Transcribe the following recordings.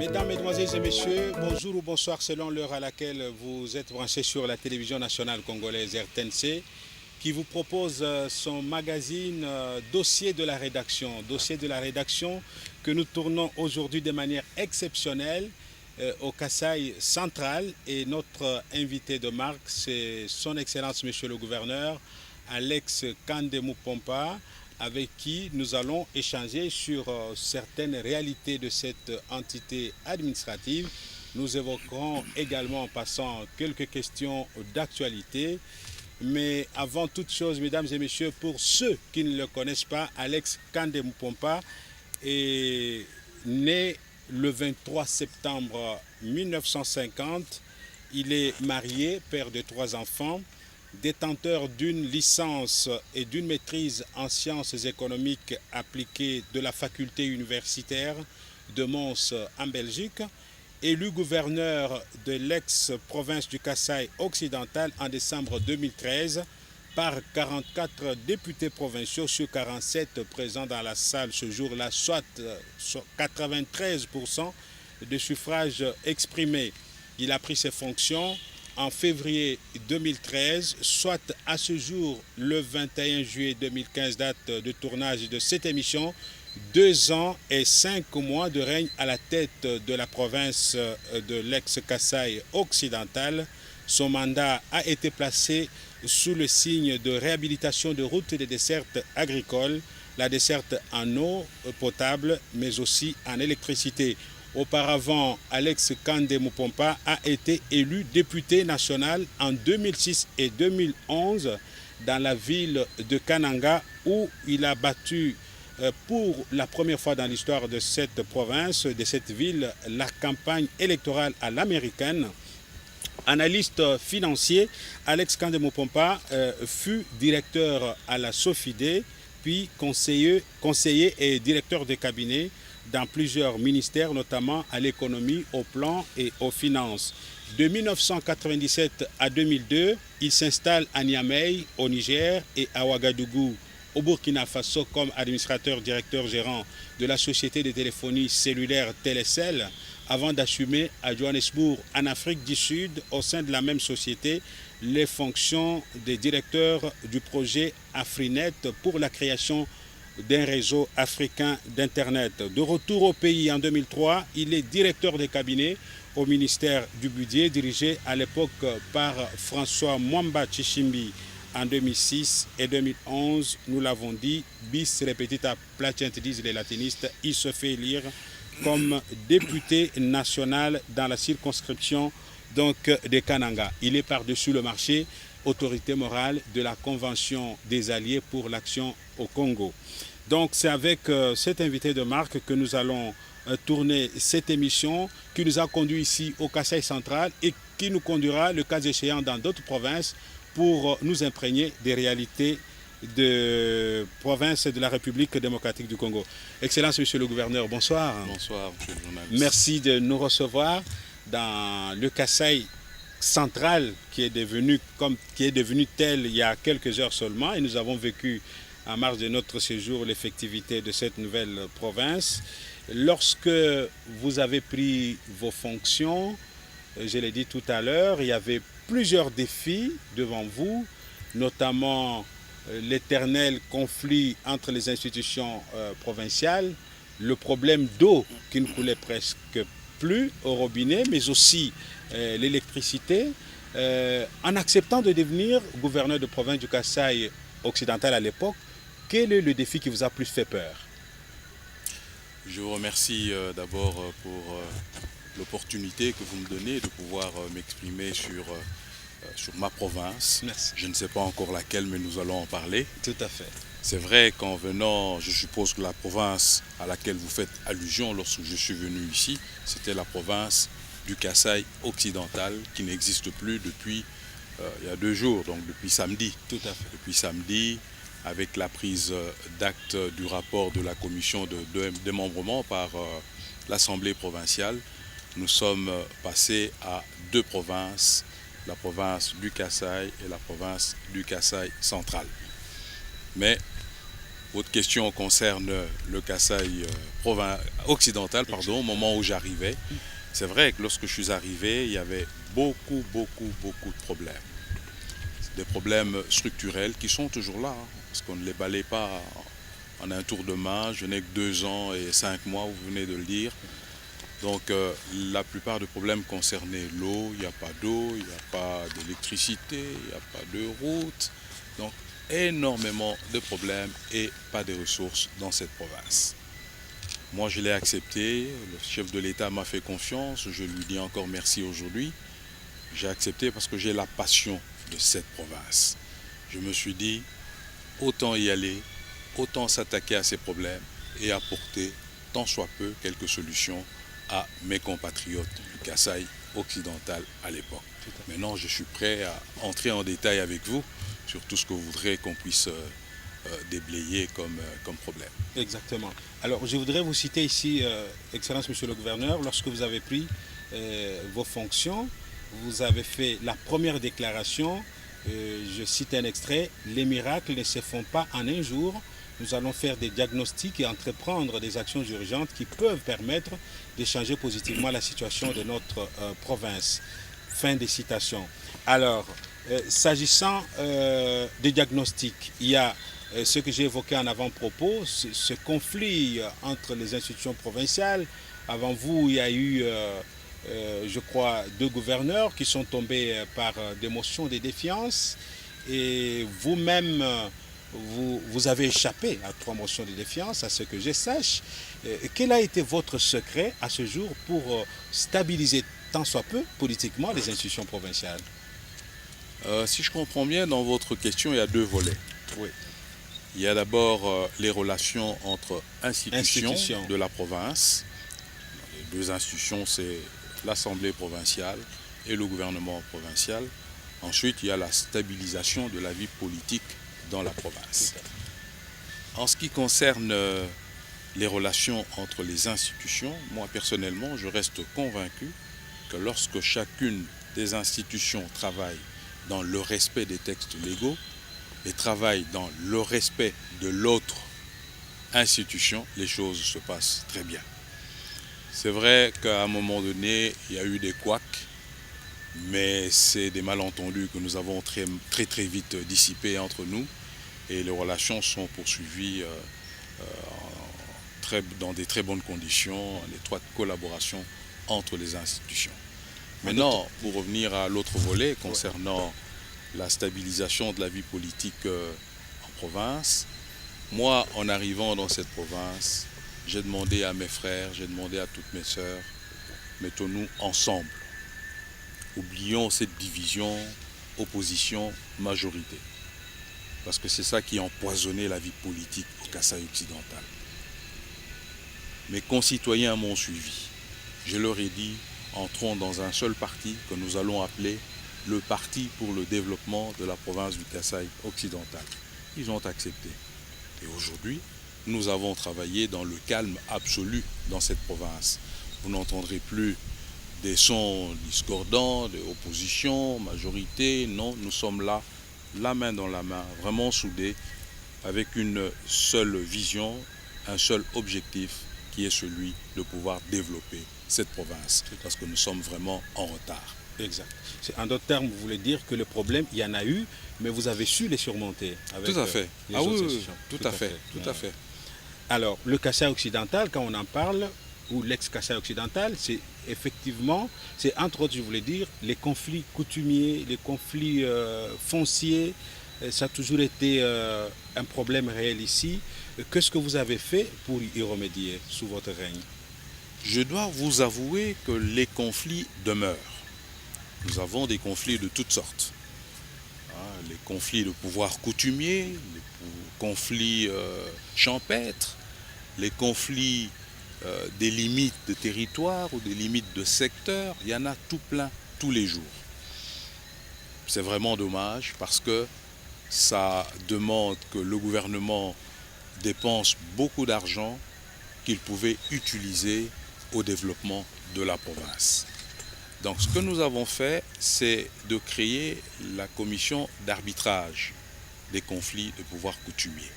Mesdames, Mesdemoiselles et Messieurs, bonjour ou bonsoir selon l'heure à laquelle vous êtes branchés sur la télévision nationale congolaise RTNC qui vous propose son magazine Dossier de la rédaction. Dossier de la rédaction que nous tournons aujourd'hui de manière exceptionnelle au Kasaï central et notre invité de marque, c'est son Excellence Monsieur le Gouverneur Alex Kandemou Pompa, avec qui nous allons échanger sur certaines réalités de cette entité administrative. Nous évoquerons également en passant quelques questions d'actualité. Mais avant toute chose, mesdames et messieurs, pour ceux qui ne le connaissent pas, Alex Kandemou Pompa est né le 23 septembre 1950. Il est marié, père de 3 enfants, détenteur d'une licence et d'une maîtrise en sciences économiques appliquées de la faculté universitaire de Mons en Belgique, élu gouverneur de l'ex-province du Kasaï occidental en décembre 2013 par 44 députés provinciaux sur 47 présents dans la salle ce jour-là, soit 93% de suffrages exprimés. Il a pris ses fonctions en février 2013, soit à ce jour le 21 juillet 2015, date de tournage de cette émission, 2 ans et 5 mois de règne à la tête de la province de l'ex-Kasaï occidental. Son mandat a été placé sous le signe de réhabilitation de routes et de dessertes agricoles, la desserte en eau potable, mais aussi en électricité. Auparavant, Alex Kandemou Pompa a été élu député national en 2006 et 2011 dans la ville de Kananga où il a battu pour la première fois dans l'histoire de cette province, de cette ville, la campagne électorale à l'américaine. Analyste financier, Alex Kandemou Pompa fut directeur à la SOFIDE, puis conseiller et directeur de cabinet dans plusieurs ministères, notamment à l'économie, au plan et aux finances. De 1997 à 2002, il s'installe à Niamey, au Niger, et à Ouagadougou, au Burkina Faso, comme administrateur directeur gérant de la société de téléphonie cellulaire Telecel, avant d'assumer à Johannesburg, en Afrique du Sud, au sein de la même société, les fonctions de directeur du projet Afrinet pour la création d'un réseau africain d'Internet. De retour au pays en 2003, il est directeur de cabinet au ministère du Budget, dirigé à l'époque par François Mwamba Tchishimbi. En 2006 et 2011, nous l'avons dit, bis repetita placent, disent les latinistes, il se fait élire comme député national dans la circonscription donc, de Kananga. Il est par-dessus le marché, autorité morale de la Convention des Alliés pour l'action au Congo. Donc c'est avec cet invité de marque que nous allons tourner cette émission qui nous a conduit ici au Kasaï central et qui nous conduira, le cas échéant, dans d'autres provinces pour nous imprégner des réalités de province de la République démocratique du Congo. Excellence, Monsieur le Gouverneur, bonsoir. Bonsoir, Monsieur le journaliste. Merci de nous recevoir dans le Kasaï central qui est devenu tel il y a quelques heures seulement, et nous avons vécu en marge de notre séjour l'effectivité de cette nouvelle province. Lorsque vous avez pris vos fonctions, je l'ai dit tout à l'heure, il y avait plusieurs défis devant vous, notamment l'éternel conflit entre les institutions provinciales, le problème d'eau qui ne coulait presque plus au robinet, mais aussi l'électricité. En acceptant de devenir gouverneur de province du Kasaï occidental à l'époque, quel est le défi qui vous a plus fait peur? Je vous remercie d'abord pour l'opportunité que vous me donnez de pouvoir m'exprimer sur ma province. Merci. Je ne sais pas encore laquelle, mais nous allons en parler. Tout à fait. C'est vrai qu'en venant, je suppose que la province à laquelle vous faites allusion lorsque je suis venu ici, c'était la province du Kasaï occidental qui n'existe plus depuis il y a 2 jours, donc depuis samedi. Tout à fait. Depuis samedi, avec la prise d'acte du rapport de la commission de démembrement par l'Assemblée provinciale, nous sommes passés à 2 provinces, la province du Kasaï et la province du Kasaï central. Mais Votre question concerne le Kasaï occidental, pardon, au moment où j'arrivais. C'est vrai que lorsque je suis arrivé, il y avait beaucoup de problèmes. Des problèmes structurels qui sont toujours là, hein, parce qu'on ne les balaye pas en un tour de main. Je n'ai que 2 ans et 5 mois, vous venez de le dire. Donc la plupart des problèmes concernaient l'eau, il n'y a pas d'eau, il n'y a pas d'électricité, il n'y a pas de route. Donc énormément de problèmes et pas de ressources dans cette province. Moi je l'ai accepté, le chef de l'État m'a fait confiance, je lui dis encore merci aujourd'hui. J'ai accepté parce que j'ai la passion de cette province. Je me suis dit, autant y aller, autant s'attaquer à ces problèmes et apporter tant soit peu quelques solutions à mes compatriotes du Kasaï occidental à l'époque. Maintenant, je suis prêt à entrer en détail avec vous sur tout ce que vous voudrez qu'on puisse déblayer comme problème. Exactement. Alors, je voudrais vous citer ici, Excellence Monsieur le Gouverneur, lorsque vous avez pris vos fonctions, vous avez fait la première déclaration, je cite un extrait, « Les miracles ne se font pas en un jour. Nous allons faire des diagnostics et entreprendre des actions urgentes qui peuvent permettre de changer positivement la situation de notre province. » Fin des citations. Alors, s'agissant des diagnostics, il y a ce que j'ai évoqué en avant-propos, ce conflit entre les institutions provinciales. Avant vous, il y a eu, je crois, 2 gouverneurs qui sont tombés par des motions de défiance. Et vous-même, vous avez échappé à 3 motions de défiance, à ce que je sache. Quel a été votre secret à ce jour pour stabiliser tant soit peu politiquement les institutions provinciales? Si je comprends bien, dans votre question, il y a 2 volets. Oui. Il y a d'abord les relations entre institutions de la province. Les 2 institutions, c'est l'Assemblée provinciale et le gouvernement provincial. Ensuite, il y a la stabilisation de la vie politique dans la province. En ce qui concerne les relations entre les institutions, moi personnellement, je reste convaincu que lorsque chacune des institutions travaille dans le respect des textes légaux et travaille dans le respect de l'autre institution, les choses se passent très bien. C'est vrai qu'à un moment donné, il y a eu des couacs, mais c'est des malentendus que nous avons très vite dissipés entre nous et les relations sont poursuivies dans des très bonnes conditions, en étroite collaboration entre les institutions. Maintenant, pour revenir à l'autre volet concernant la stabilisation de la vie politique en province, moi, en arrivant dans cette province, j'ai demandé à mes frères, j'ai demandé à toutes mes sœurs, mettons-nous ensemble. Oublions cette division, opposition, majorité. Parce que c'est ça qui a empoisonné la vie politique au Kasaï occidental. Mes concitoyens m'ont suivi. Je leur ai dit, entrons dans un seul parti que nous allons appeler le Parti pour le développement de la province du Kasaï occidental. Ils ont accepté. Et aujourd'hui, nous avons travaillé dans le calme absolu dans cette province. Vous n'entendrez plus des sons discordants, de opposition, majorité. Non, nous sommes là, la main dans la main, vraiment soudés, avec une seule vision, un seul objectif, qui est celui de pouvoir développer cette province, parce que nous sommes vraiment en retard. Exact. En d'autres termes, vous voulez dire que le problème, il y en a eu, mais vous avez su les surmonter avec tout à fait. Les autres institutions. Tout à fait. Alors, le Kasaï occidental, quand on en parle, ou l'ex-Kasaï occidental, c'est effectivement, c'est entre autres, je voulais dire, les conflits coutumiers, les conflits fonciers, ça a toujours été un problème réel ici. Qu'est-ce que vous avez fait pour y remédier sous votre règne? Je dois vous avouer que les conflits demeurent. Nous avons des conflits de toutes sortes. Les conflits de pouvoir coutumier, les conflits champêtres, les conflits des limites de territoire ou des limites de secteur, il y en a tout plein tous les jours. C'est vraiment dommage parce que ça demande que le gouvernement dépense beaucoup d'argent qu'il pouvait utiliser au développement de la province. Donc ce que nous avons fait, c'est de créer la commission d'arbitrage des conflits de pouvoir coutumier.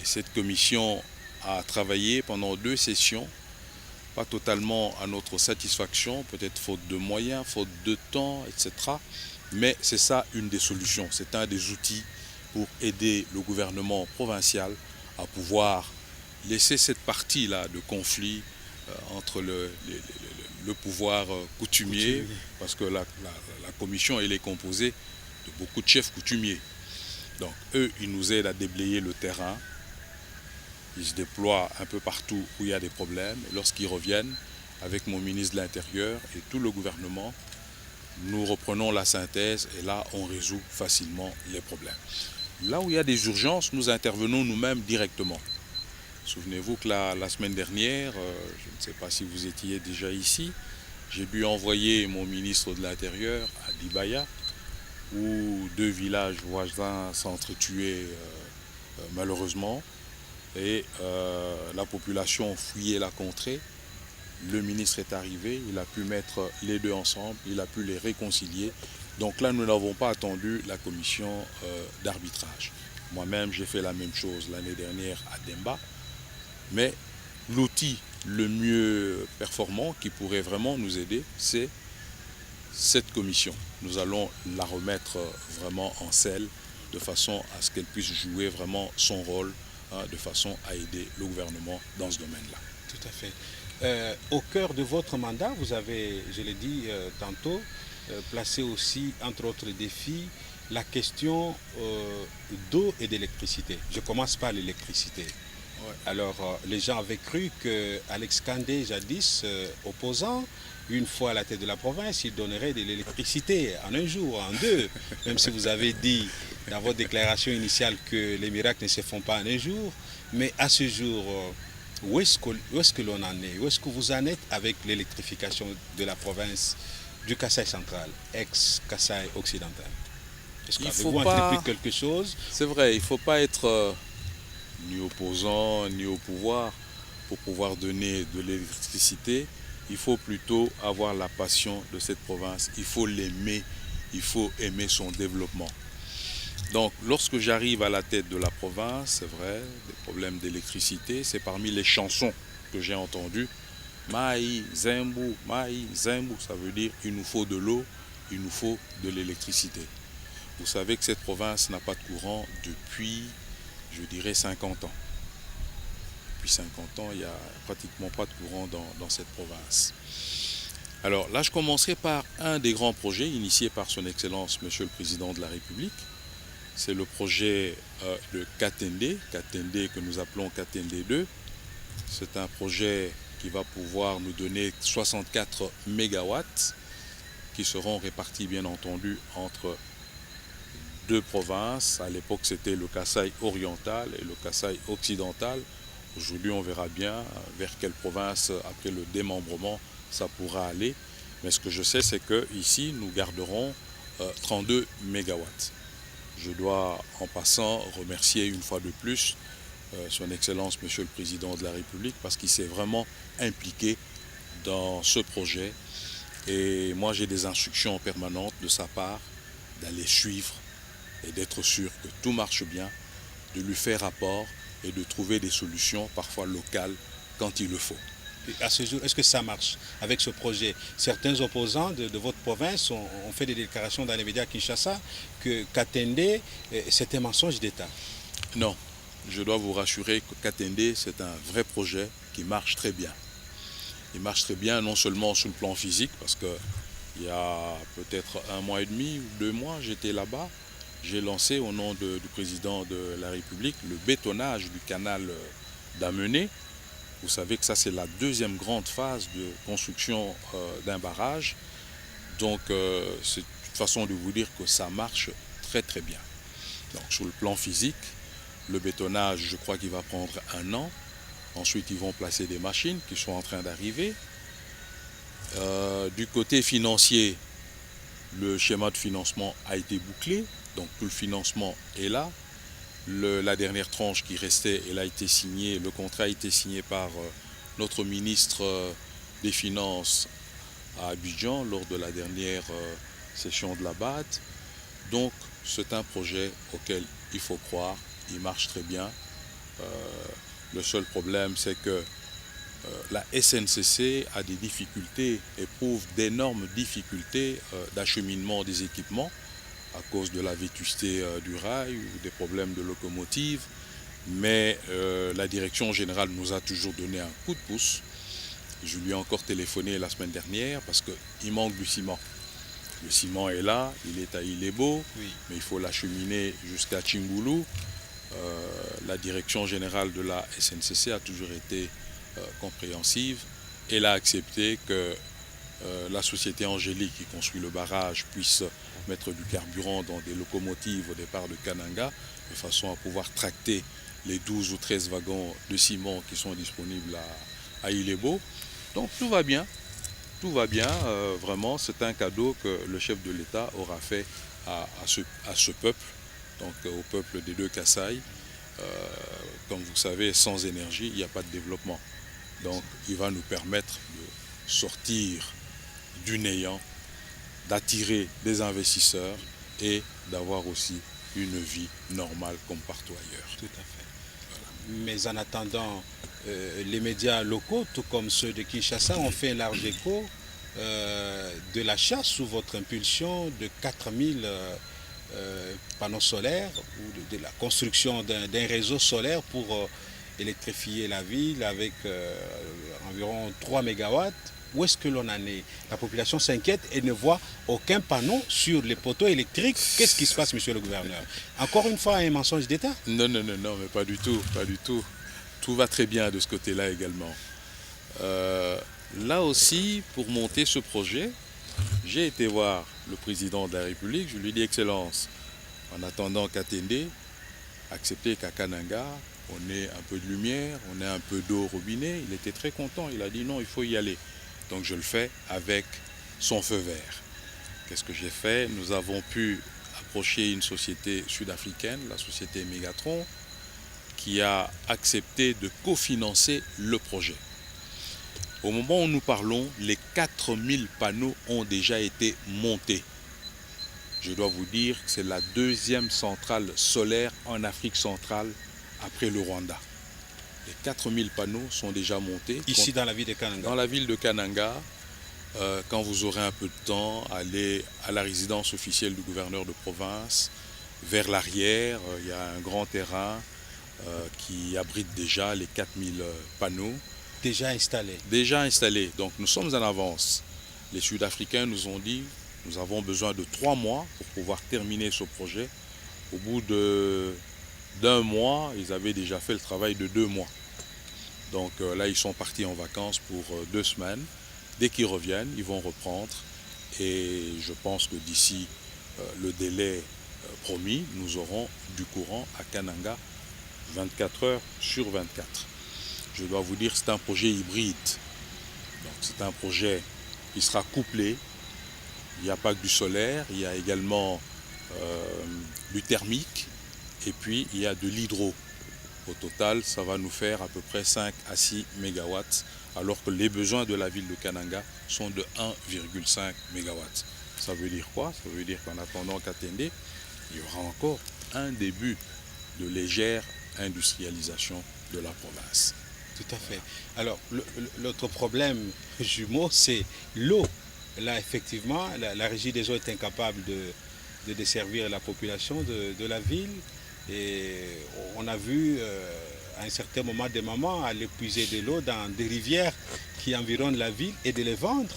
Et Et cette commission a travaillé pendant 2 sessions, pas totalement à notre satisfaction, peut-être faute de moyens, faute de temps, etc. Mais c'est ça une des solutions, c'est un des outils pour aider le gouvernement provincial à pouvoir laisser cette partie-là de conflit entre le pouvoir coutumier, parce que la commission elle est composée de beaucoup de chefs coutumiers. Donc eux, ils nous aident à déblayer le terrain, ils se déploient un peu partout où il y a des problèmes, et lorsqu'ils reviennent, avec mon ministre de l'Intérieur et tout le gouvernement, nous reprenons la synthèse et là on résout facilement les problèmes. Là où il y a des urgences, nous intervenons nous-mêmes directement. Souvenez-vous que la semaine dernière, je ne sais pas si vous étiez déjà ici, j'ai dû envoyer mon ministre de l'Intérieur à Dibaya, où 2 villages voisins s'entretuaient malheureusement, et la population fuyait la contrée. Le ministre est arrivé, il a pu mettre les 2 ensemble, il a pu les réconcilier. Donc là, nous n'avons pas attendu la commission d'arbitrage. Moi-même, j'ai fait la même chose l'année dernière à Demba. Mais l'outil le mieux performant qui pourrait vraiment nous aider, c'est cette commission. Nous allons la remettre vraiment en selle de façon à ce qu'elle puisse jouer vraiment son rôle, de façon à aider le gouvernement dans ce domaine-là. Tout à fait. Au cœur de votre mandat, vous avez, je l'ai dit tantôt, placé aussi, entre autres défis, la question d'eau et d'électricité. Je commence par l'électricité. Ouais. Alors, les gens avaient cru que Alex Kandé, jadis opposant, une fois à la tête de la province, il donnerait de l'électricité en un jour, en 2. Même si vous avez dit dans votre déclaration initiale que les miracles ne se font pas en un jour. Mais à ce jour, où est-ce que l'on en est? Où est-ce que vous en êtes avec l'électrification de la province du Kasaï central, ex-Kasaï occidental? Est-ce qu'avez-vous entrepris quelque chose? C'est vrai, il ne faut pas être ni opposant, ni au pouvoir pour pouvoir donner de l'électricité. Il faut plutôt avoir la passion de cette province. Il faut l'aimer, il faut aimer son développement. Donc, lorsque j'arrive à la tête de la province, c'est vrai, des problèmes d'électricité, c'est parmi les chansons que j'ai entendues. Maï, Zembou, ça veut dire il nous faut de l'eau, il nous faut de l'électricité. Vous savez que cette province n'a pas de courant depuis, je dirais, 50 ans. Depuis 50 ans, il n'y a pratiquement pas de courant dans cette province. Alors là, je commencerai par un des grands projets initiés par son Excellence, Monsieur le Président de la République. C'est le projet de Katende que nous appelons Katende 2. C'est un projet qui va pouvoir nous donner 64 mégawatts qui seront répartis bien entendu entre 2 provinces. À l'époque, c'était le Kasaï oriental et le Kasaï occidental. Aujourd'hui, on verra bien vers quelle province, après le démembrement, ça pourra aller. Mais ce que je sais, c'est qu'ici, nous garderons 32 mégawatts. Je dois, en passant, remercier une fois de plus son Excellence, Monsieur le Président de la République, parce qu'il s'est vraiment impliqué dans ce projet. Et moi, j'ai des instructions permanentes de sa part d'aller suivre et d'être sûr que tout marche bien, de lui faire rapport et de trouver des solutions, parfois locales, quand il le faut. Et à ce jour, est-ce que ça marche avec ce projet? Certains opposants de votre province ont fait des déclarations dans les médias à Kinshasa que Katende, c'est un mensonge d'État. Non, je dois vous rassurer que Katende, c'est un vrai projet qui marche très bien. Il marche très bien non seulement sur le plan physique, parce qu'il y a peut-être 1 mois et demi ou 2 mois, j'étais là-bas. J'ai lancé au nom du président de la République le bétonnage du canal d'Amené. Vous savez que ça, c'est la 2e grande phase de construction d'un barrage. Donc, c'est une façon de vous dire que ça marche très très bien. Donc, sur le plan physique, le bétonnage, je crois qu'il va prendre 1 an. Ensuite, ils vont placer des machines qui sont en train d'arriver. Du côté financier, le schéma de financement a été bouclé. Donc, tout le financement est là. La dernière tranche qui restait, elle a été signée, le contrat a été signé par notre ministre des Finances à Abidjan lors de la dernière session de la BAD. Donc c'est un projet auquel il faut croire, il marche très bien Le seul problème, c'est que la SNCC a des difficultés, éprouve d'énormes difficultés d'acheminement des équipements à cause de la vétusté du rail ou des problèmes de locomotive. Mais la direction générale nous a toujours donné un coup de pouce. Je lui ai encore téléphoné la semaine dernière parce qu'il manque du ciment. Le ciment est là, il est à Ilebo, oui, mais il faut l'acheminer jusqu'à Tchingoulou. La direction générale de la SNCC a toujours été compréhensive. Elle a accepté que la société Angélique qui construit le barrage puisse mettre du carburant dans des locomotives au départ de Kananga, de façon à pouvoir tracter les 12 ou 13 wagons de ciment qui sont disponibles à Ilebo. Donc tout va bien. Tout va bien, vraiment, c'est un cadeau que le chef de l'État aura fait à ce peuple, donc au peuple des deux Kasaï. Comme vous savez, sans énergie, il n'y a pas de développement. Donc il va nous permettre de sortir du néant, d'attirer des investisseurs et d'avoir aussi une vie normale comme partout ailleurs. Tout à fait. Voilà. Mais en attendant, les médias locaux, tout comme ceux de Kinshasa, ont fait un large écho de l'achat sous votre impulsion de 4000 panneaux solaires ou de la construction d'un réseau solaire pour électrifier la ville avec environ 3 mégawatts. Où est-ce que l'on en est? La population s'inquiète et ne voit aucun panneau sur les poteaux électriques. Qu'est-ce qui se passe, monsieur le gouverneur? Encore une fois, un mensonge d'État? Non, mais pas du tout, pas du tout. Tout va très bien de ce côté-là également. Là aussi, pour monter ce projet, j'ai été voir le président de la République. Je lui ai dit, Excellence, en attendant qu'Atendé, accepter qu'à Kananga, on ait un peu de lumière, on ait un peu d'eau au robinet. Il était très content. Il a dit non, il faut y aller. Donc je le fais avec son feu vert. Qu'est-ce que j'ai fait? Nous avons pu approcher une société sud-africaine, la société Megatron, qui a accepté de cofinancer le projet. Au moment où nous parlons, les 4000 panneaux ont déjà été montés. Je dois vous dire que c'est la deuxième centrale solaire en Afrique centrale après le Rwanda. Les 4000 panneaux sont déjà montés. Ici dans la ville de Kananga? Dans la ville de Kananga. Quand vous aurez un peu de temps, allez à la résidence officielle du gouverneur de province, vers l'arrière, il y a un grand terrain qui abrite déjà les 4000 panneaux. Déjà installés? Déjà installés. Donc nous sommes en avance. Les Sud-Africains nous ont dit, nous avons besoin de 3 mois pour pouvoir terminer ce projet. Au bout d'un mois, ils avaient déjà fait le travail de 2 mois. Donc là, ils sont partis en vacances pour 2 semaines. Dès qu'ils reviennent, ils vont reprendre. Et je pense que d'ici le délai promis, nous aurons du courant à Kananga 24 heures sur 24. Je dois vous dire que c'est un projet hybride. Donc c'est un projet qui sera couplé. Il n'y a pas que du solaire, il y a également du thermique et puis il y a de l'hydro. Au total, ça va nous faire à peu près 5 à 6 mégawatts, alors que les besoins de la ville de Kananga sont de 1,5 mégawatts. Ça veut dire quoi? Ça veut dire qu'en attendant qu'Atendé, il y aura encore un début de légère industrialisation de la province. Tout à fait. Alors, l'autre problème jumeau, c'est l'eau. Là, effectivement, la régie des eaux est incapable de desservir la population de la ville. Et on a vu à un certain moment des mamans aller puiser de l'eau dans des rivières qui environnent la ville et de les vendre.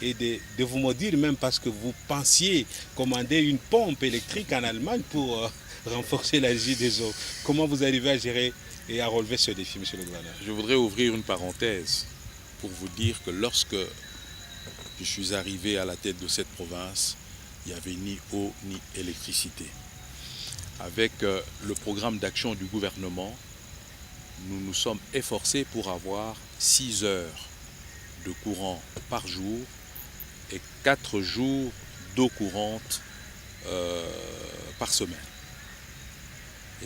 Et de vous maudire même parce que vous pensiez commander une pompe électrique en Allemagne pour renforcer la régie des eaux. Comment vous arrivez à gérer et à relever ce défi, monsieur le gouverneur? Je voudrais ouvrir une parenthèse pour vous dire que lorsque je suis arrivé à la tête de cette province, il n'y avait ni eau ni électricité. Avec le programme d'action du gouvernement, nous nous sommes efforcés pour avoir 6 heures de courant par jour et 4 jours d'eau courante par semaine.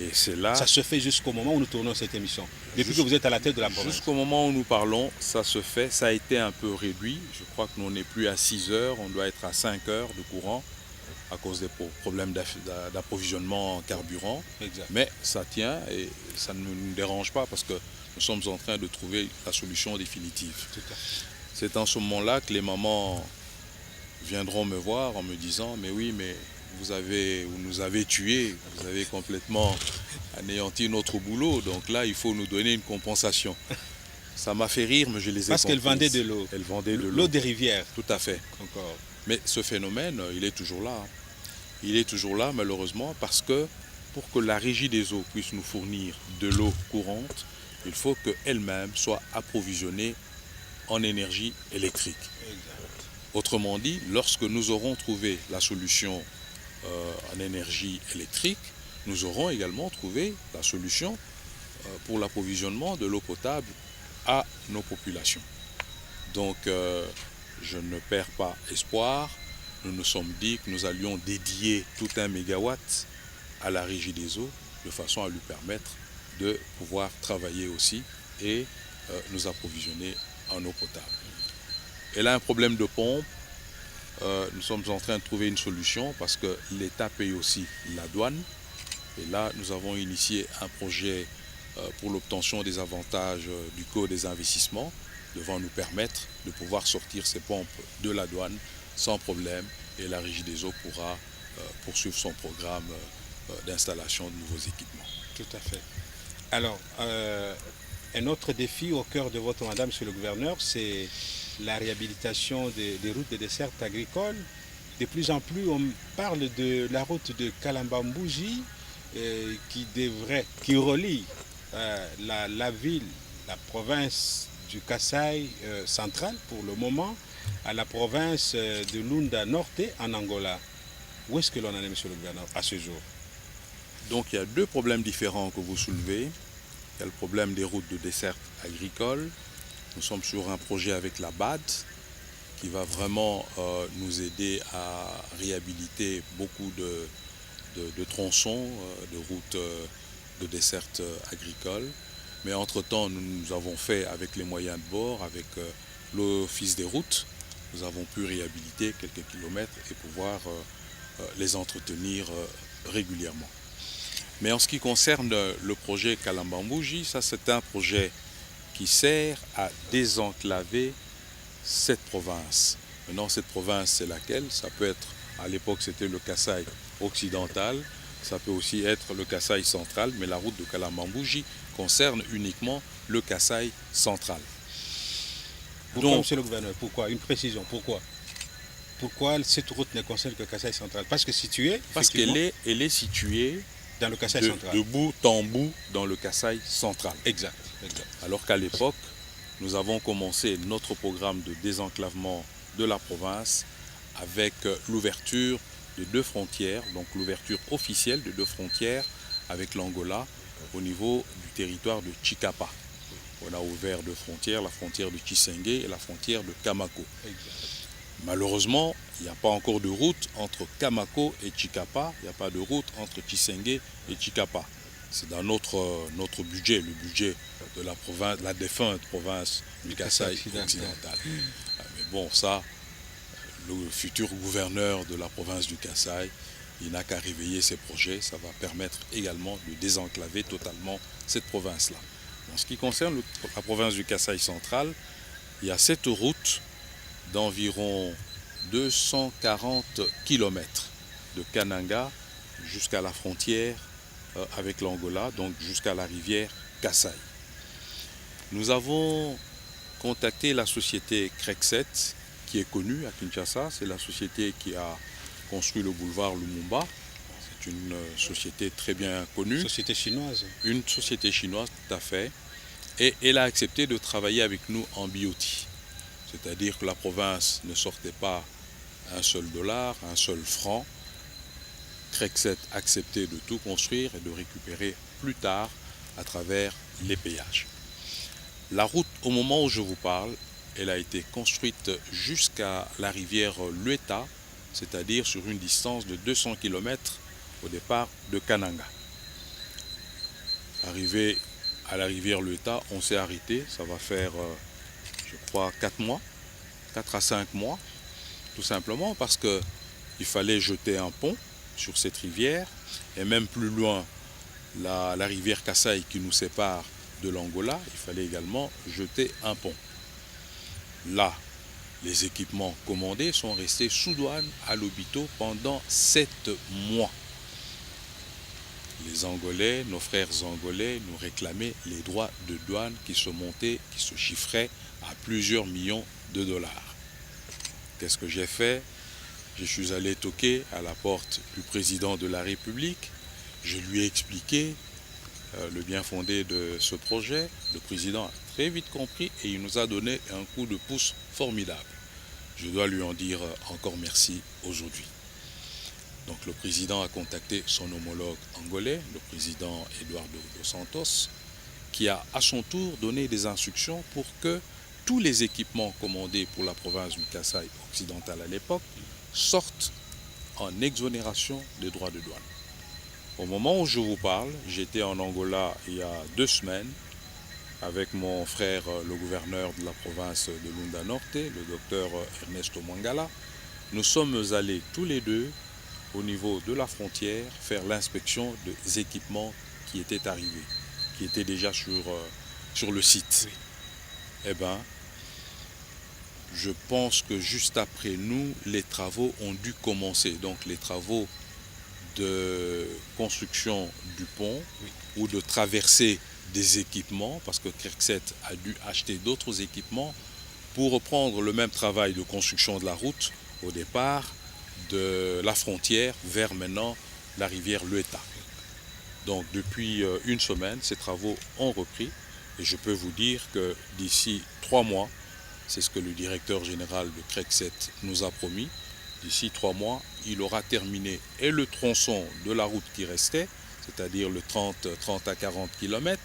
Et c'est là... Ça se fait jusqu'au moment où nous tournons cette émission. Depuis que vous êtes à la tête de la province. Jusqu'au moment où nous parlons, ça se fait. Ça a été un peu réduit. Je crois que nous n'est plus à 6 heures. On doit être à 5 heures de courant. à cause des problèmes d'approvisionnement en carburant. Exact. Mais ça tient et ça ne nous dérange pas parce que nous sommes en train de trouver la solution définitive. Tout à fait. C'est en ce moment-là que les mamans viendront me voir en me disant « Mais oui, mais vous nous avez tués, vous avez complètement anéanti notre boulot, donc là, il faut nous donner une compensation. » Ça m'a fait rire, mais je les ai Parce qu'elles vendaient de l'eau. Elles vendaient de L'eau des rivières. Tout à fait. Encore. Mais ce phénomène, il est toujours là. Il est toujours là, malheureusement, parce que pour que la Régie des eaux puisse nous fournir de l'eau courante, il faut qu'elle-même soit approvisionnée en énergie électrique. Exact. Autrement dit, lorsque nous aurons trouvé la solution en énergie électrique, nous aurons également trouvé la solution pour l'approvisionnement de l'eau potable à nos populations. Donc, je ne perds pas espoir. Nous nous sommes dit que nous allions dédier tout un mégawatt à la Régie des eaux de façon à lui permettre de pouvoir travailler aussi et nous approvisionner en eau potable. Elle a un problème de pompe. Nous sommes en train de trouver une solution parce que l'État paye aussi la douane. Et là, nous avons initié un projet pour l'obtention des avantages du Code des investissements devant nous permettre de pouvoir sortir ces pompes de la douane sans problème et la Régie des eaux pourra poursuivre son programme d'installation de nouveaux équipements. Tout à fait. Alors, un autre défi au cœur de votre mandat, Monsieur le Gouverneur, c'est la réhabilitation des routes de dessert agricole. De plus en plus, on parle de la route de Kalambambouji qui relie la ville, la province du Kasaï central pour le moment, à la province de Lunda Norte en Angola. Où est-ce que l'on en est, Monsieur le Gouverneur, à ce jour? Donc il y a deux problèmes différents que vous soulevez. Il y a le problème des routes de dessert agricole. Nous sommes sur un projet avec la BAD qui va vraiment nous aider à réhabiliter beaucoup de tronçons de routes de dessert agricole. Mais entre-temps, nous avons fait avec les moyens de bord, avec l'Office des routes, nous avons pu réhabiliter quelques kilomètres et pouvoir les entretenir régulièrement. Mais en ce qui concerne le projet Kalambambouji, ça c'est un projet qui sert à désenclaver cette province. Maintenant, cette province, c'est laquelle? Ça peut être, à l'époque, c'était le Kasaï occidental, ça peut aussi être le Kasaï central, mais la route de Kalambambouji concerne uniquement le Kasaï central. Pourquoi, Donc, Monsieur le Gouverneur? Pourquoi? Une précision. Pourquoi cette route ne concerne que le Kasaï central? Parce qu'elle est située dans le Kasaï central. De bout en bout dans le Kasaï central. Exact. Alors qu'à l'époque, nous avons commencé notre programme de désenclavement de la province avec l'ouverture de deux frontières, donc l'ouverture officielle de deux frontières avec l'Angola au niveau du territoire de Chikapa. On a ouvert deux frontières, la frontière de Chisengue et la frontière de Kamako. Exact. Malheureusement, il n'y a pas encore de route entre Kamako et Chikapa, il n'y a pas de route entre Chisengue et Chikapa. C'est dans notre budget, le budget de la province, la défunte province du Kasaï occidental. Mais bon, ça, le futur gouverneur de la province du Kasaï, il n'a qu'à réveiller ses projets, ça va permettre également de désenclaver totalement cette province-là. En ce qui concerne la province du Kasaï central, il y a cette route d'environ 240 km de Kananga jusqu'à la frontière avec l'Angola, donc jusqu'à la rivière Kasaï. Nous avons contacté la société Crexet, qui est connue à Kinshasa. C'est la société qui a construit le boulevard Lumumba. C'est une société très bien connue. Une société chinoise. Une société chinoise, tout à fait. Et elle a accepté de travailler avec nous en BOT. C'est-à-dire que la province ne sortait pas un seul dollar, un seul franc. Crexet acceptait de tout construire et de récupérer plus tard à travers les péages. La route, au moment où je vous parle, elle a été construite jusqu'à la rivière Lueta, c'est-à-dire sur une distance de 200 km au départ de Kananga. Arrivé à la rivière Lueta, on s'est arrêté, ça va faire, je crois, 4 à 5 mois, tout simplement parce que il fallait jeter un pont sur cette rivière, et même plus loin, la rivière Kasaï qui nous sépare de l'Angola, il fallait également jeter un pont. Là, les équipements commandés sont restés sous douane à Lobito pendant 7 mois. Les Angolais, nos frères angolais, nous réclamaient les droits de douane qui se chiffraient à plusieurs millions de dollars. Qu'est-ce que j'ai fait? Je suis allé toquer à la porte du président de la République. Je lui ai expliqué le bien fondé de ce projet. Le président a très vite compris et il nous a donné un coup de pouce formidable. Je dois lui en dire encore merci aujourd'hui. Donc le président a contacté son homologue angolais, le président Eduardo dos Santos, qui a à son tour donné des instructions pour que tous les équipements commandés pour la province du Kasaï occidental à l'époque sortent en exonération des droits de douane. Au moment où je vous parle, j'étais en Angola il y a 2 semaines avec mon frère, le gouverneur de la province de Lunda Norte, le docteur Ernesto Mangala. Nous sommes allés tous les deux au niveau de la frontière faire l'inspection des équipements qui étaient arrivés, qui étaient déjà sur le site. Oui. Eh bien, je pense que juste après nous, les travaux ont dû commencer. Donc les travaux de construction du pont, oui, ou de traversée des équipements, parce que Krekset a dû acheter d'autres équipements pour reprendre le même travail de construction de la route au départ de la frontière vers maintenant la rivière Lueta. Donc depuis 1 semaine, ces travaux ont repris et je peux vous dire que d'ici 3 mois, c'est ce que le directeur général de Krekset nous a promis, d'ici 3 mois, il aura terminé et le tronçon de la route qui restait, c'est-à-dire le 30 à 40 km,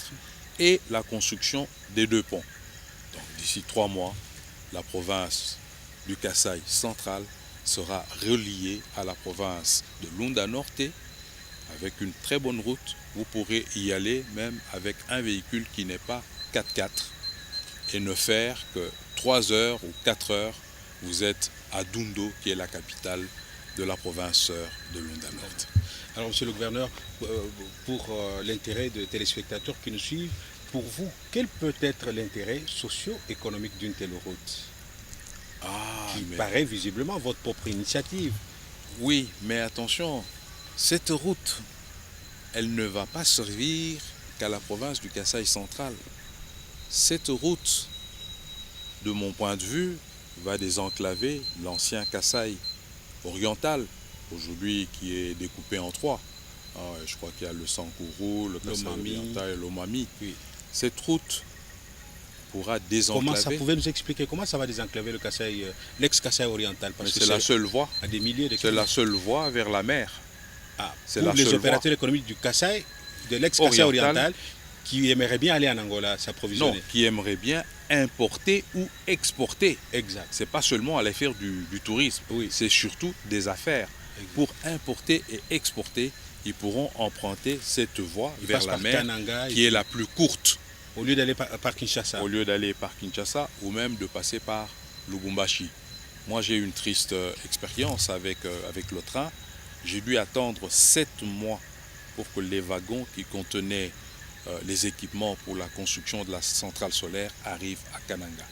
et la construction des 2 ponts. Donc d'ici 3 mois, la province du Kasaï central sera reliée à la province de Lunda Norte avec une très bonne route. Vous pourrez y aller même avec un véhicule qui n'est pas 4x4 et ne faire que 3 heures ou 4 heures. Vous êtes à Dundo, qui est la capitale de la province sœur de Lunda Norte. Alors, monsieur le gouverneur, pour l'intérêt des téléspectateurs qui nous suivent, pour vous, quel peut être l'intérêt socio-économique d'une telle route qui paraît visiblement votre propre initiative? Oui, mais attention, cette route, elle ne va pas servir qu'à la province du Kasaï central. Cette route, de mon point de vue, va désenclaver l'ancien Kasaï oriental, aujourd'hui qui est découpé en 3. Je crois qu'il y a le Sankuru, le Kasaï oriental et l'Omami. Oui. Cette route pourra désenclaver. Comment ça pouvez nous expliquer comment ça va désenclaver le Kasaï, l'ex-Kasaï oriental? Parce que c'est la seule voie. À des milliers de kilomètres. C'est la seule voie vers la mer. C'est pour les opérateurs économiques du Kasaï, de l'ex-Kasaï oriental, qui aimeraient bien aller en Angola s'approvisionner. Non, qui aimeraient bien importer ou exporter. Exact. C'est pas seulement aller faire du tourisme, oui, c'est surtout des affaires. Exact. Pour importer et exporter, ils pourront emprunter cette voie vers la mer, Kananga, qui est la plus courte. Au lieu d'aller par Kinshasa. Au lieu d'aller par Kinshasa ou même de passer par Lubumbashi. Moi, j'ai eu une triste expérience avec le train. J'ai dû attendre 7 mois pour que les wagons qui contenaient les équipements pour la construction de la centrale solaire arrivent à Kananga.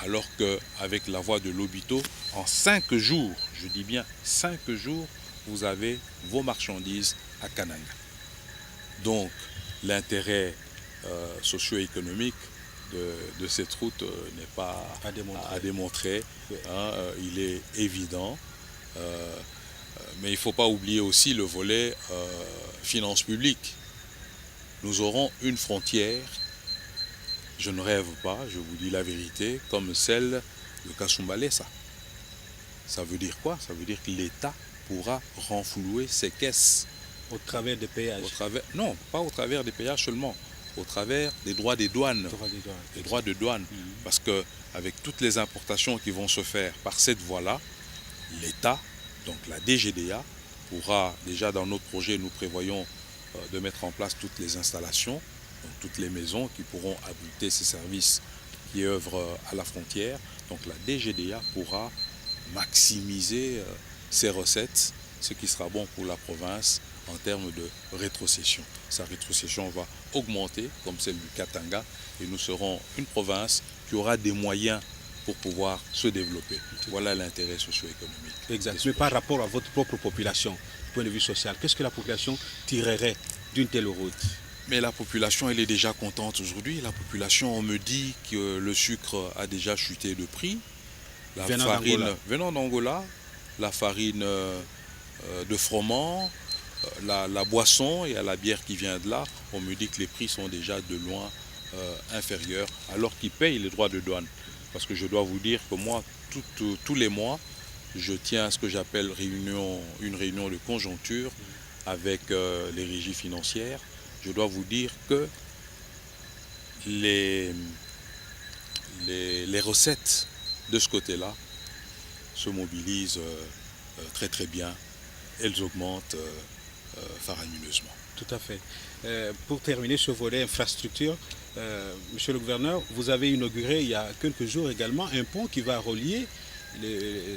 Alors qu'avec la voie de Lobito, en 5 jours, je dis bien 5 jours, vous avez vos marchandises à Kananga. Donc, l'intérêt socio-économique de cette route n'est pas à démontrer. Il est évident. Mais il ne faut pas oublier aussi le volet finances publiques. Nous aurons une frontière, je ne rêve pas, je vous dis la vérité, comme celle de Kasumbalesa. Ça veut dire quoi? Ça veut dire que l'État pourra renflouer ses caisses. Au travers des péages? Non, pas au travers des péages seulement, au travers des droits des douanes. Les droits de douane. Parce qu'avec toutes les importations qui vont se faire par cette voie-là, l'État, donc la DGDA, pourra, déjà dans notre projet, nous prévoyons de mettre en place toutes les installations, donc toutes les maisons qui pourront abriter ces services qui œuvrent à la frontière. Donc la DGDA pourra maximiser ces recettes, ce qui sera bon pour la province en termes de rétrocession. Sa rétrocession va augmenter comme celle du Katanga et nous serons une province qui aura des moyens pour pouvoir se développer. Voilà l'intérêt socio-économique. Exact. Mais par rapport à votre propre population, du point de vue social, qu'est-ce que la population tirerait d'une telle route? Mais la population, elle est déjà contente aujourd'hui. La population, on me dit que le sucre a déjà chuté de prix. La farine venant d'Angola, la farine de froment, la boisson et à la bière qui vient de là, on me dit que les prix sont déjà de loin inférieurs, alors qu'ils payent les droits de douane. Parce que je dois vous dire que moi, tous les mois, je tiens à ce que j'appelle une réunion de conjoncture avec les régies financières. Je dois vous dire que les recettes de ce côté-là se mobilisent très très bien. Elles augmentent faramineusement. Tout à fait. Pour terminer ce volet infrastructure, Monsieur le gouverneur, vous avez inauguré il y a quelques jours également un pont qui va relier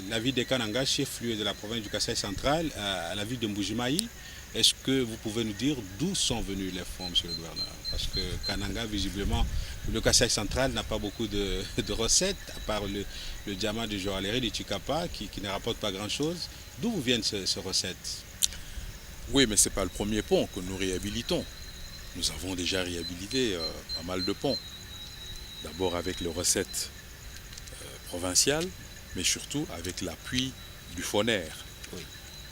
la ville de Kananga, chef-lieu de la province du Kasaï central, à la ville de Mbujimaï. Est-ce que vous pouvez nous dire d'où sont venus les fonds, Monsieur le gouverneur? Parce que Kananga, visiblement, le Kasaï central n'a pas beaucoup de recettes, à part le diamant de joaillerie de Chikapa qui ne rapporte pas grand-chose. D'où viennent ces recettes? Oui, mais ce n'est pas le premier pont que nous réhabilitons. Nous avons déjà réhabilité pas mal de ponts. D'abord avec les recettes provinciales, mais surtout avec l'appui du FONER. Oui.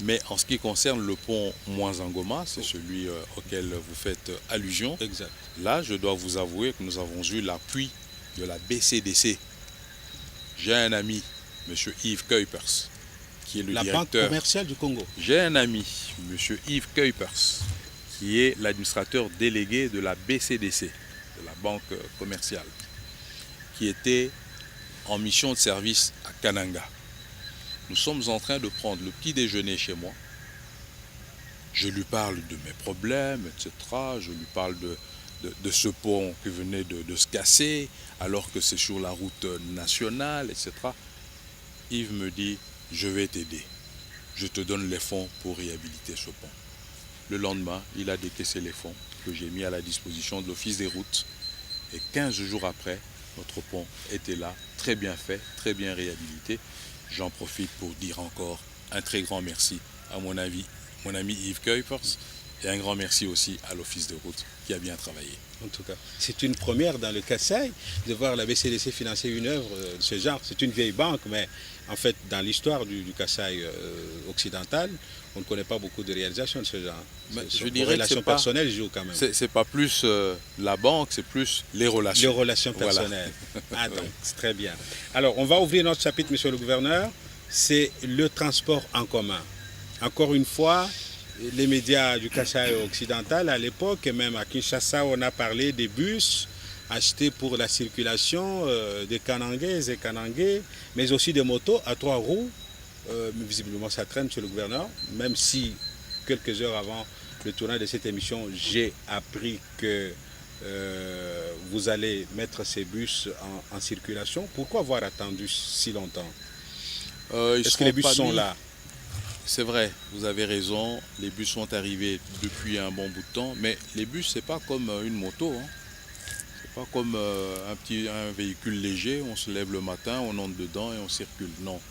Mais en ce qui concerne le pont Mwanzangoma, c'est celui auquel vous faites allusion. Exact. Là, je dois vous avouer que nous avons eu l'appui de la BCDC. J'ai un ami, M. Yves Kuipers, qui est le directeur. La Banque commerciale du Congo. J'ai un ami, M. Yves Kuipers, qui est l'administrateur délégué de la BCDC, de la Banque commerciale, qui était en mission de service à Kananga. Nous sommes en train de prendre le petit déjeuner chez moi. Je lui parle de mes problèmes, etc. Je lui parle de ce pont qui venait de se casser, alors que c'est sur la route nationale, etc. Yves me dit, je vais t'aider. Je te donne les fonds pour réhabiliter ce pont. Le lendemain, il a décaissé les fonds que j'ai mis à la disposition de l'Office des routes. Et 15 jours après, notre pont était là, très bien fait, très bien réhabilité. J'en profite pour dire encore un très grand merci à mon ami Yves Kuipers et un grand merci aussi à l'Office des routes qui a bien travaillé. En tout cas, c'est une première dans le Kasaï de voir la BCDC financer une œuvre de ce genre. C'est une vieille banque, mais en fait, dans l'histoire du Kasaï occidental, on ne connaît pas beaucoup de réalisations de ce genre. Je dirais que relations personnelles jouent quand même. C'est pas plus la banque, c'est plus les relations. Les relations personnelles. Voilà. Ah, donc, c'est très bien. Alors, on va ouvrir notre chapitre, Monsieur le gouverneur. C'est le transport en commun. Encore une fois, les médias du Kasaï occidental, à l'époque, et même à Kinshasa, on a parlé des bus achetés pour la circulation des Kanangaises et Kanangais, mais aussi des motos à 3 roues. Visiblement, ça traîne, Monsieur le gouverneur, même si quelques heures avant le tournage de cette émission, j'ai appris que vous allez mettre ces bus en circulation. Pourquoi avoir attendu si longtemps? Est-ce que les bus sont là? C'est vrai, vous avez raison, les bus sont arrivés depuis un bon bout de temps, mais les bus, c'est pas comme une moto, hein. C'est pas comme un véhicule léger, on se lève le matin, on entre dedans et on circule. Non,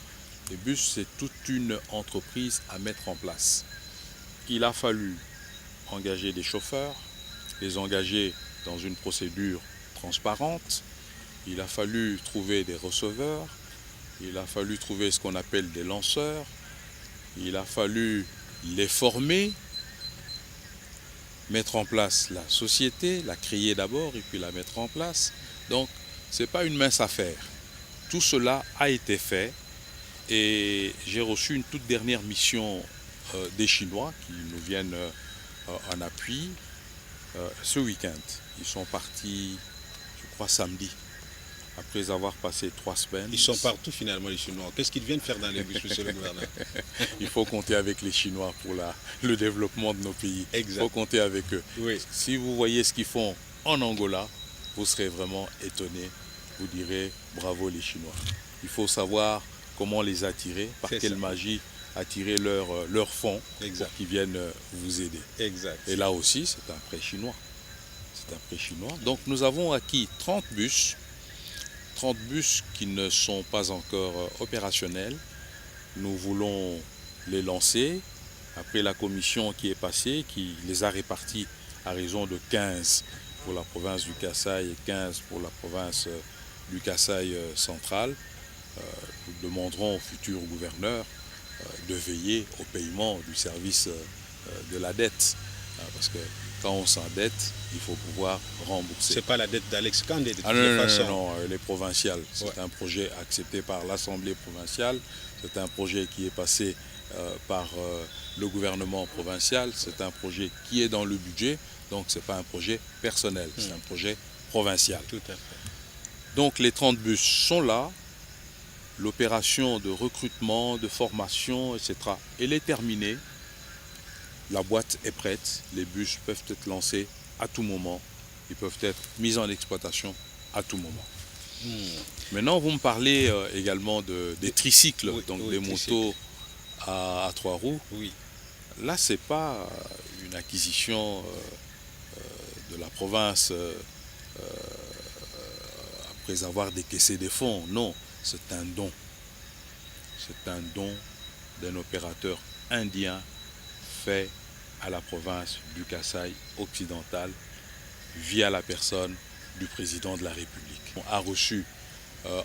les bus, c'est toute une entreprise à mettre en place. Il a fallu engager des chauffeurs, les engager dans une procédure transparente, il a fallu trouver des receveurs, il a fallu trouver ce qu'on appelle des lanceurs, il a fallu les former, mettre en place la société, la créer d'abord et puis la mettre en place. Donc, ce n'est pas une mince affaire. Tout cela a été fait et j'ai reçu une toute dernière mission des Chinois qui nous viennent en appui ce week-end. Ils sont partis, je crois, samedi. Après avoir passé 3 semaines. Ils sont partout finalement les Chinois. Qu'est-ce qu'ils viennent faire dans les bus, Monsieur le gouverneur? Il faut compter avec les Chinois pour le développement de nos pays. Exact. Il faut compter avec eux. Oui. Si vous voyez ce qu'ils font en Angola, vous serez vraiment étonné. Vous direz bravo les Chinois. Il faut savoir comment les attirer, par quelle magie attirer leurs fonds Exact. pour qu'ils viennent vous aider. Exact. Et là aussi, c'est un prêt chinois. C'est un prêt chinois. Donc nous avons acquis 30 bus qui ne sont pas encore opérationnels. Nous voulons les lancer. Après la commission qui est passée, qui les a répartis à raison de 15 pour la province du Kasaï et 15 pour la province du Kasaï central, nous demanderons au futur gouverneur de veiller au paiement du service de la dette. Parce que quand on s'endette, il faut pouvoir rembourser. Ce n'est pas la dette d'Alex Kandé de toute façon. Non, elle est provinciale. C'est un projet accepté par l'Assemblée provinciale. C'est un projet qui est passé par le gouvernement provincial. C'est un projet qui est dans le budget. Donc ce n'est pas un projet personnel, c'est un projet provincial. Tout à fait. Donc les 30 bus sont là. L'opération de recrutement, de formation, etc. elle est terminée. La boîte est prête. Les bus peuvent être lancés à tout moment. Ils peuvent être mis en exploitation à tout moment. Maintenant, vous me parlez également des tricycles, donc des motos à 3 roues. Oui. Là, ce n'est pas une acquisition de la province après avoir décaissé des fonds. Non, c'est un don. C'est un don d'un opérateur indien fait à la province du Kasaï occidental via la personne du président de la République. On a reçu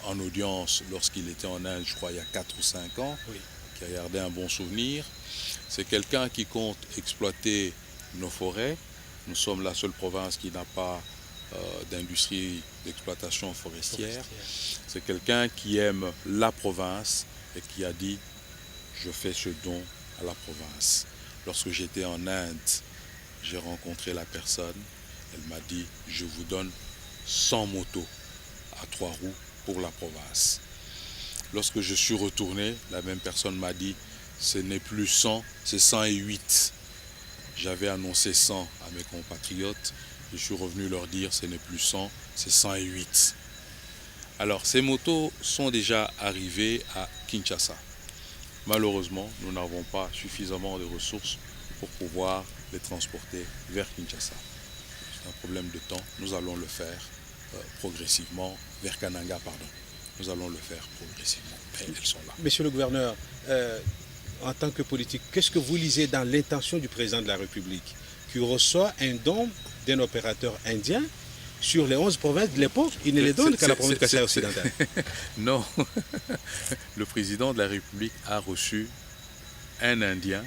en audience lorsqu'il était en Inde, je crois, il y a 4 ou 5 ans, qui a gardé un bon souvenir. C'est quelqu'un qui compte exploiter nos forêts. Nous sommes la seule province qui n'a pas d'industrie d'exploitation forestière. C'est quelqu'un qui aime la province et qui a dit « je fais ce don à la province ». Lorsque j'étais en Inde, j'ai rencontré la personne. Elle m'a dit « je vous donne 100 motos à 3 roues pour la province ». Lorsque je suis retourné, la même personne m'a dit « ce n'est plus 100, c'est 108 ». J'avais annoncé 100 à mes compatriotes. Je suis revenu leur dire « ce n'est plus 100, c'est 108 ». Alors, ces motos sont déjà arrivées à Kinshasa. Malheureusement, nous n'avons pas suffisamment de ressources pour pouvoir les transporter vers Kinshasa. C'est un problème de temps. Nous allons le faire progressivement vers Kananga, pardon. Nous allons le faire progressivement. Mais elles sont là. Monsieur le gouverneur, en tant que politique, qu'est-ce que vous lisez dans l'intention du président de la République qui reçoit un don d'un opérateur indien sur les 11 provinces de l'époque? Il ne les donne qu'à la province du Kasaï occidental. Non. Le président de la République a reçu un Indien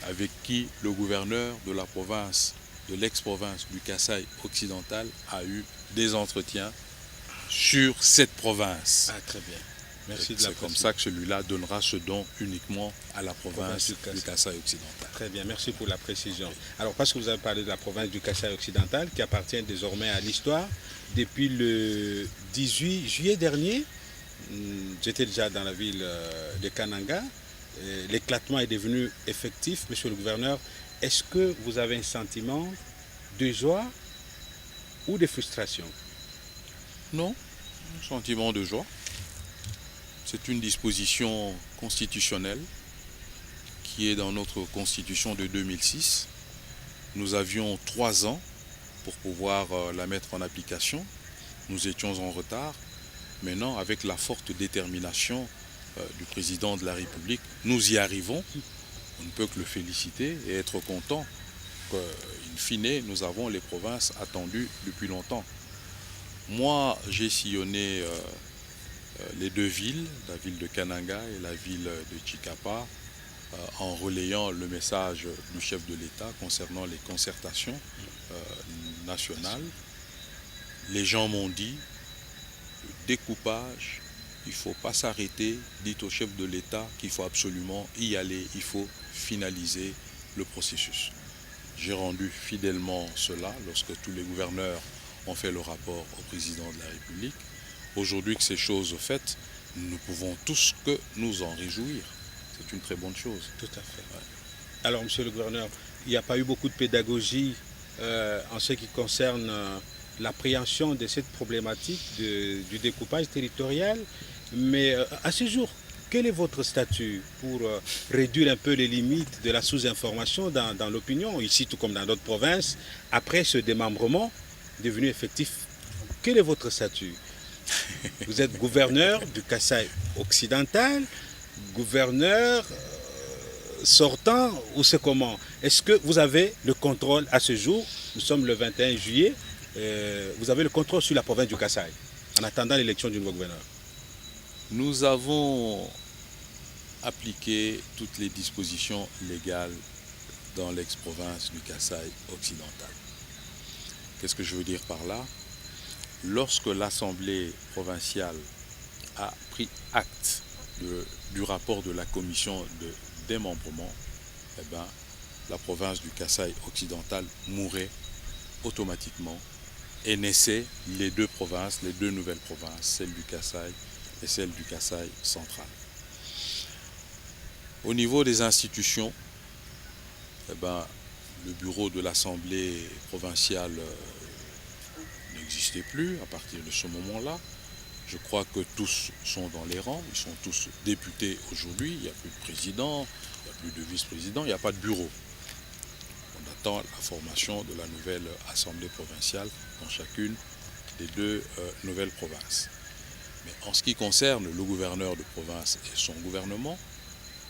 avec qui le gouverneur de la province, de l'ex-province du Kasaï occidental a eu des entretiens sur cette province. Ah, très bien. Merci de la C'est comme ça que celui-là donnera ce don uniquement à la province du Kasaï occidental. Très bien, merci pour la précision. Alors, parce que vous avez parlé de la province du Kasaï occidental, qui appartient désormais à l'histoire, depuis le 18 juillet dernier, j'étais déjà dans la ville de Kananga, l'éclatement est devenu effectif. Monsieur le gouverneur, est-ce que vous avez un sentiment de joie ou de frustration? Non, un sentiment de joie. C'est une disposition constitutionnelle qui est dans notre constitution de 2006. Nous avions 3 ans pour pouvoir la mettre en application. Nous étions en retard. Maintenant, avec la forte détermination du président de la République, nous y arrivons. On ne peut que le féliciter et être content qu'in fine, nous avons les provinces attendues depuis longtemps. Moi, j'ai sillonné les 2 villes, la ville de Kananga et la ville de Chikapa, en relayant le message du chef de l'État concernant les concertations nationales. Les gens m'ont dit, le découpage, il ne faut pas s'arrêter, dites au chef de l'État qu'il faut absolument y aller, il faut finaliser le processus. J'ai rendu fidèlement cela lorsque tous les gouverneurs ont fait le rapport au président de la République. Aujourd'hui que ces choses sont faites, nous ne pouvons tous que nous en réjouir. C'est une très bonne chose. Tout à fait. Ouais. Alors, monsieur le gouverneur, il n'y a pas eu beaucoup de pédagogie en ce qui concerne l'appréhension de cette problématique du découpage territorial. Mais à ce jour, quel est votre statut pour réduire un peu les limites de la sous-information dans l'opinion, ici tout comme dans d'autres provinces, après ce démembrement devenu effectif? Quel est votre statut? Vous êtes gouverneur du Kasaï occidental, gouverneur sortant, ou c'est comment? Est-ce que vous avez le contrôle à ce jour? Nous sommes le 21 juillet. Vous avez le contrôle sur la province du Kasaï en attendant l'élection du nouveau gouverneur? Nous avons appliqué toutes les dispositions légales dans l'ex-province du Kasaï occidental. Qu'est-ce que je veux dire par là? Lorsque l'Assemblée provinciale a pris acte du rapport de la commission de démembrement, la province du Kasaï occidental mourait automatiquement et naissaient les deux provinces, les deux nouvelles provinces, celle du Kasaï et celle du Kasaï central. Au niveau des institutions, le bureau de l'Assemblée provinciale n'existait plus à partir de ce moment-là. Je crois que tous sont dans les rangs, ils sont tous députés aujourd'hui, il n'y a plus de président, il n'y a plus de vice-président, il n'y a pas de bureau. On attend la formation de la nouvelle Assemblée provinciale dans chacune des deux nouvelles provinces. Mais en ce qui concerne le gouverneur de province et son gouvernement,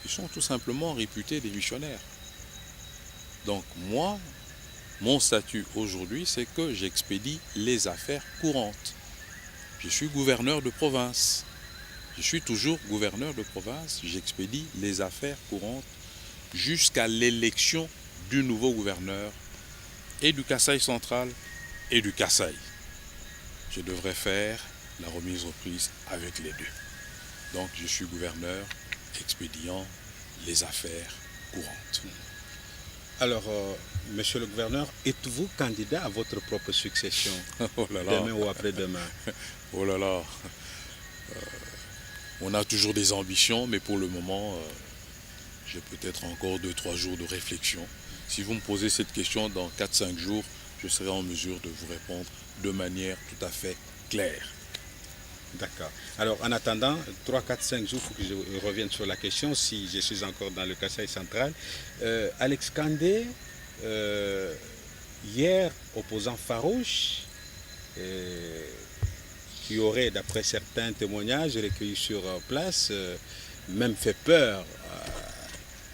ils sont tout simplement réputés démissionnaires. Donc moi, mon statut aujourd'hui, c'est que j'expédie les affaires courantes. Je suis gouverneur de province. Je suis toujours gouverneur de province. J'expédie les affaires courantes jusqu'à l'élection du nouveau gouverneur et du Kasaï central et du Kasaï. Je devrais faire la remise-reprise avec les deux. Donc je suis gouverneur expédiant les affaires courantes. Alors, monsieur le gouverneur, êtes-vous candidat à votre propre succession Oh là là. demain ou après-demain? Oh là là. On a toujours des ambitions, mais pour le moment, j'ai peut-être encore 2-3 jours de réflexion. Si vous me posez cette question dans 4-5 jours, je serai en mesure de vous répondre de manière tout à fait claire. D'accord. Alors, en attendant, 3, 4, 5 jours, il faut que je revienne sur la question, si je suis encore dans le Kasaï central. Alex Kandé, hier, opposant farouche, qui aurait, d'après certains témoignages recueillis sur place, même fait peur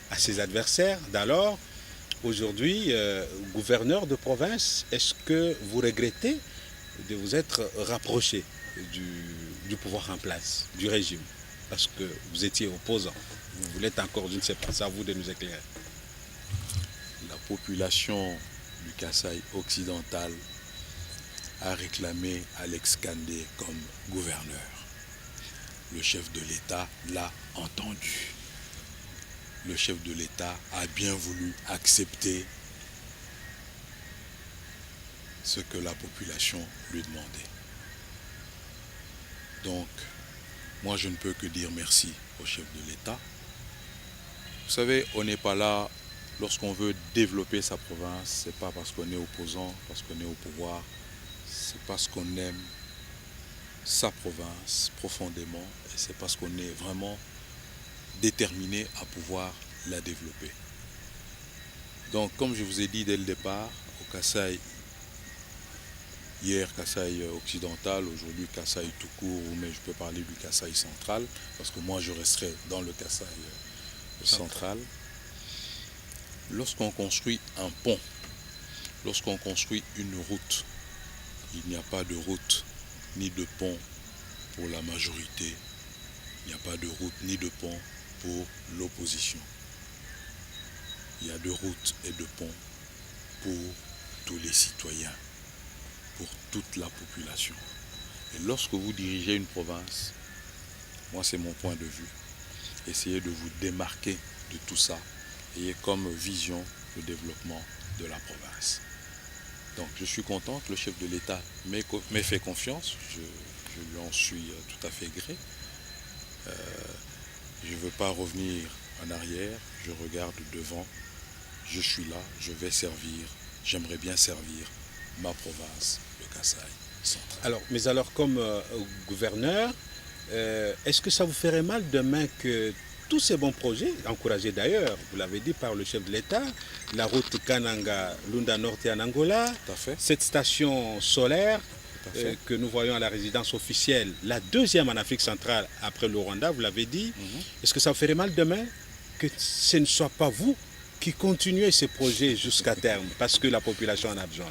à ses adversaires d'alors. Aujourd'hui, gouverneur de province, est-ce que vous regrettez de vous être rapproché du pouvoir en place, du régime, parce que vous étiez opposant? Vous l'êtes encore, je ne sais pas, c'est à vous de nous éclairer. La population du Kasaï occidental a réclamé Alex Kandé comme gouverneur. Le chef de l'État l'a entendu. Le chef de l'État a bien voulu accepter ce que la population lui demandait. Donc, moi je ne peux que dire merci au chef de l'État. Vous savez, on n'est pas là lorsqu'on veut développer sa province, c'est pas parce qu'on est opposant, parce qu'on est au pouvoir, c'est parce qu'on aime sa province profondément et c'est parce qu'on est vraiment déterminé à pouvoir la développer. Donc, comme je vous ai dit dès le départ, au Kasaï, hier Kasaï occidental, aujourd'hui Kasaï tout court, mais je peux parler du Kasaï central, parce que moi je resterai dans le Kasaï central. Lorsqu'on construit un pont, lorsqu'on construit une route, il n'y a pas de route ni de pont pour la majorité, il n'y a pas de route ni de pont pour l'opposition. Il y a de routes et de ponts pour tous les citoyens, pour toute la population. Et lorsque vous dirigez une province, moi c'est mon point de vue, essayez de vous démarquer de tout ça, ayez comme vision le développement de la province. Donc je suis content que le chef de l'État m'ait fait confiance, je lui en suis tout à fait gré. Je ne veux pas revenir en arrière, je regarde devant, je suis là, je vais servir, j'aimerais bien servir ma province, le Kasaï central. Alors, mais alors comme gouverneur, Est-ce que ça vous ferait mal demain que tous ces bons projets, encouragés d'ailleurs, vous l'avez dit par le chef de l'État, la route Kananga-Lunda Norte en Angola, Tout à fait. cette station solaire Tout à fait. que nous voyons à la résidence officielle, la deuxième en Afrique centrale après le Rwanda, vous l'avez dit, est-ce que ça vous ferait mal demain que ce ne soit pas vous qui continuez ces projets jusqu'à terme parce que la population en a besoin?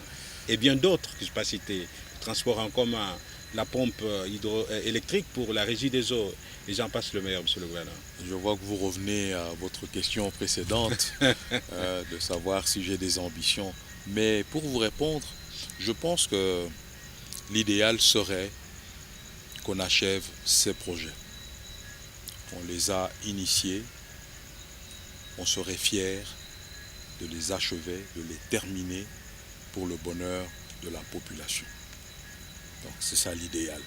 Et bien d'autres, que je ne vais pas citer, transport en commun, la pompe hydroélectrique pour la régie des eaux, et j'en passe le meilleur, monsieur le gouverneur. Je vois que vous revenez à votre question précédente de savoir si j'ai des ambitions. Mais pour vous répondre, je pense que l'idéal serait qu'on achève ces projets. On les a initiés, on serait fiers de les achever, de les terminer pour le bonheur de la population. Donc c'est ça l'idéal.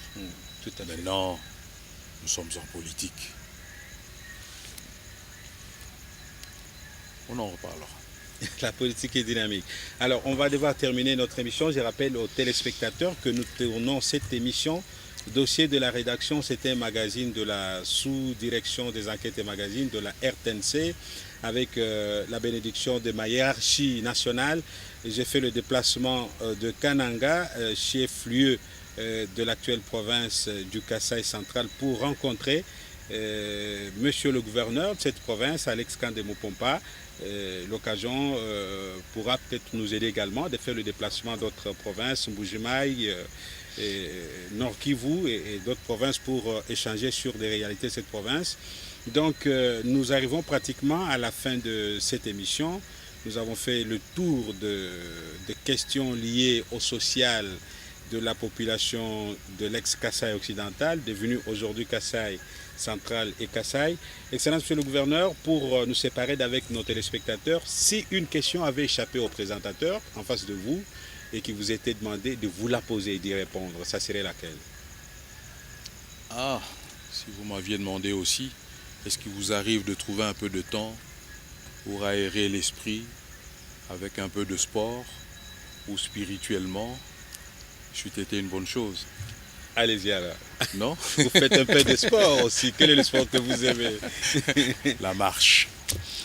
Tout à fait. Maintenant, nous sommes en politique. On en reparlera. La politique est dynamique. Alors, on va devoir terminer notre émission. Je rappelle aux téléspectateurs que nous tournons cette émission. Dossier de la rédaction, c'était un magazine de la sous-direction des enquêtes et magazines de la RTNC avec la bénédiction de ma hiérarchie nationale. J'ai fait le déplacement de Kananga, chef-lieu de l'actuelle province du Kasaï central, pour rencontrer monsieur le gouverneur de cette province, Alex Kandemopompa. L'occasion pourra peut-être nous aider également de faire le déplacement d'autres provinces, Mbujimaï, Nord Kivu et d'autres provinces pour échanger sur des réalités de cette province. Donc nous arrivons pratiquement à la fin de cette émission. Nous avons fait le tour des questions liées au social de la population de l'ex-Kasaï occidental, devenu aujourd'hui Kasaï central et Kasaï. Excellence, monsieur le gouverneur, pour nous séparer d'avec nos téléspectateurs, si une question avait échappé au présentateur en face de vous et qui vous était demandé de vous la poser et d'y répondre, ça serait laquelle? Ah, si vous m'aviez demandé aussi, est-ce qu'il vous arrive de trouver un peu de temps pour aérer l'esprit avec un peu de sport ou spirituellement? C'eût été une bonne chose. Allez-y alors. Non? Vous faites un peu de sport aussi. Quel est le sport que vous aimez? La marche.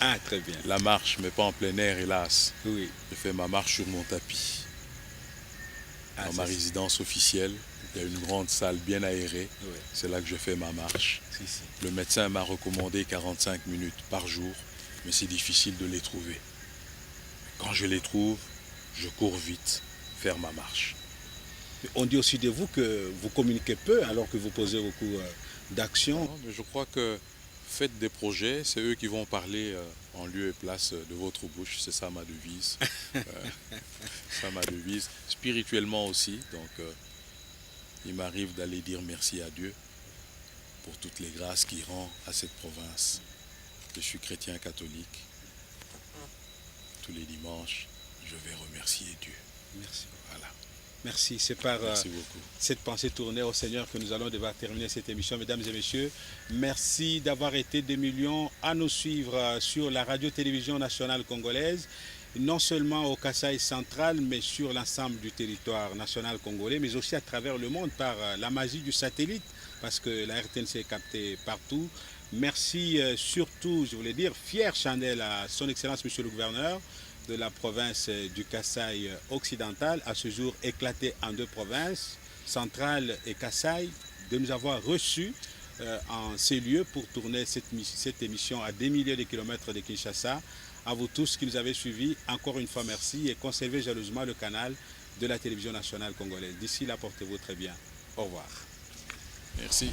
Ah, très bien. La marche, mais pas en plein air, hélas. Oui. Je fais ma marche sur mon tapis. Dans ma résidence officielle, il y a une grande salle bien aérée. Oui. C'est là que je fais ma marche. Si, si. Le médecin m'a recommandé 45 minutes par jour, mais c'est difficile de les trouver. Quand je les trouve, je cours vite faire ma marche. On dit aussi de vous que vous communiquez peu alors que vous posez beaucoup d'actions. Non, mais je crois que faites des projets, c'est eux qui vont parler en lieu et place de votre bouche. C'est ça ma devise. Ça ma devise. Spirituellement aussi. Donc, il m'arrive d'aller dire merci à Dieu pour toutes les grâces qu'il rend à cette province. Je suis chrétien catholique. Tous les dimanches, je vais remercier Dieu. Merci. Voilà. Merci. C'est par Merci beaucoup. cette pensée tournée au Seigneur que nous allons devoir terminer cette émission. Mesdames et messieurs, merci d'avoir été des millions à nous suivre sur la radio-télévision nationale congolaise, non seulement au Kasaï central, mais sur l'ensemble du territoire national congolais, mais aussi à travers le monde par la magie du satellite, parce que la RTNC est captée partout. Merci surtout, je voulais dire, fière chandelle à son Excellence, Monsieur le Gouverneur de la province du Kasaï occidental, à ce jour éclaté en deux provinces, centrale et Kasaï, de nous avoir reçus en ces lieux pour tourner cette émission à des milliers de kilomètres de Kinshasa. À vous tous qui nous avez suivis, encore une fois merci et conservez jalousement le canal de la télévision nationale congolaise. D'ici là, portez-vous très bien. Au revoir. Merci.